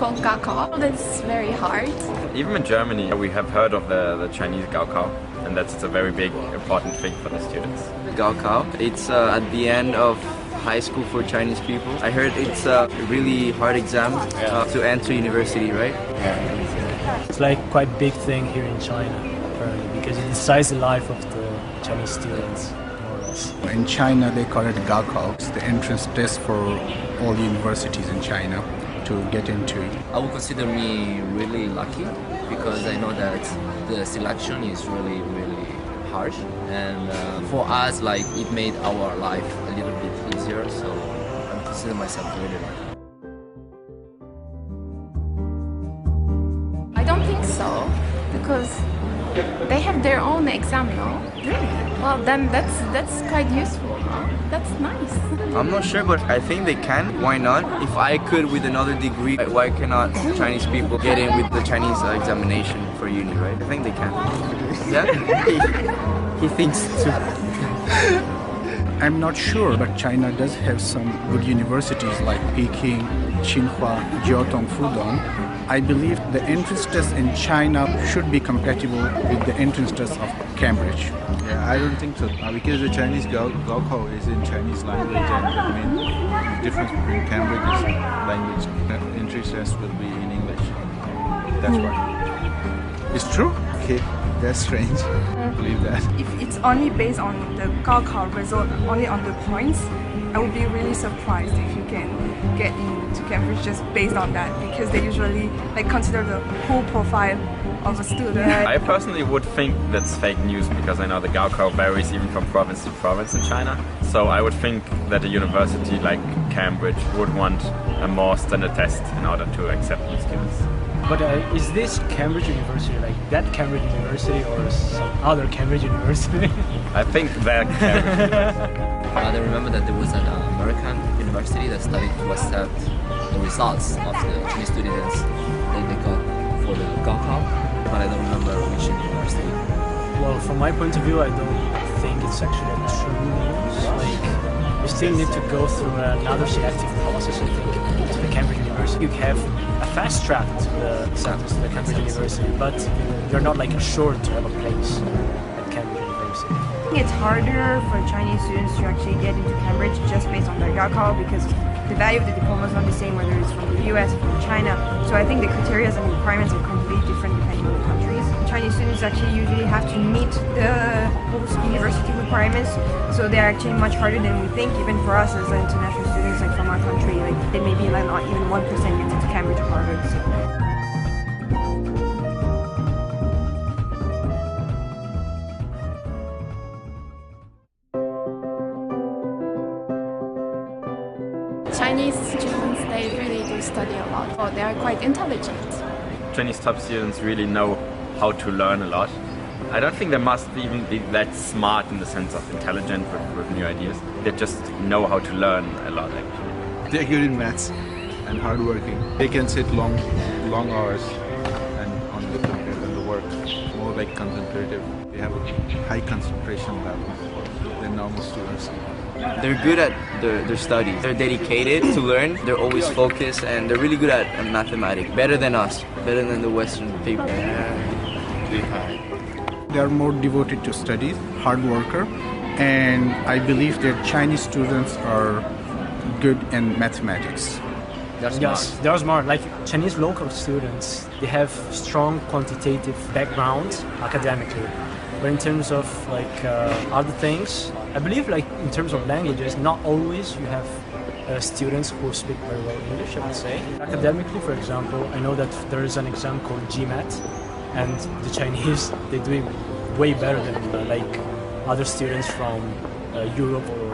called Gaokao. That's very hard. Even in Germany, we have heard of the Chinese Gaokao, and it's a very big, important thing for the students. Gaokao, it's at the end of high school for Chinese people. I heard it's a really hard exam to enter university, right? It's like quite a big thing here in China, apparently, because it decides the life of the Chinese students, more or less. In China, they call it Gaokao. It's the entrance test for all the universities in China to get into. I would consider me really lucky because I know that the selection is really harsh, and for us, like, it made our life a little bit easier. So I consider myself really lucky. I don't think so, because they have their own exam, no? Really? Well, then that's quite useful, no? That's nice. I'm not sure, but I think they can. Why not? If I could with another degree, why cannot Chinese people get in with the Chinese examination for uni, right? I think they can. Yeah? He thinks too. I'm not sure, but China does have some good universities like Peking, Tsinghua, Jiaotong, Fudan. I believe the entrance test in China should be compatible with the entrance test of Cambridge. Yeah, I don't think so, because the Chinese Gaokao is in Chinese language, and the difference between Cambridge's language entrance test will be in English. That's why. It's true? Okay, that's strange. I believe that. If it's only based on the Gaokao result, only on the points, I would be really surprised if you can get into Cambridge just based on that, because they usually consider the whole profile of a student. I personally would think that's fake news, because I know the Gaokao varies even from province to province in China. So I would think that a university like Cambridge would want a more standard test in order to accept new students. But is this Cambridge University, like that Cambridge University, or some other Cambridge University? I think that Cambridge University. I remember that there was an American university that started to accept the results of the Chinese students that they got for the Gaokao, but I don't remember which university. Well, from my point of view, I don't think it's actually a true news. Like, you still need to go through another selective process, I think, to the Cambridge University. You have a fast track to the acceptance to the Cambridge University, but you're not assured to have a place at Cambridge University. I think it's harder for Chinese students to actually get into Cambridge just based on their Gaokao, because the value of the diploma is not the same whether it's from the US or from China. So I think the criteria and requirements are completely different depending on the countries. Chinese students actually usually have to meet the post-university requirements, so they're actually much harder than we think, even for us as international students from our country. They may be not even 1% gets into Cambridge or Harvard. So. Chinese students, they really do study a lot. Oh, they are quite intelligent. Chinese top students really know how to learn a lot. I don't think they must even be that smart in the sense of intelligent with new ideas. They just know how to learn a lot, actually. They're good in maths and hardworking. They can sit long hours and on the computer and the work, more like contemplative. They have a high concentration level than normal students. They're good at their studies. They're dedicated to learn. They're always focused, and they're really good at mathematics. Better than us. Better than the Western people. They are more devoted to studies, hard worker, and I believe that Chinese students are good in mathematics. Yes, they're smart. Like Chinese local students, they have strong quantitative background academically. But in terms of other things, I believe in terms of languages, not always you have students who speak very well English, I would say. Academically, for example, I know that there is an exam called GMAT, and the Chinese, they do it way better than other students from Europe or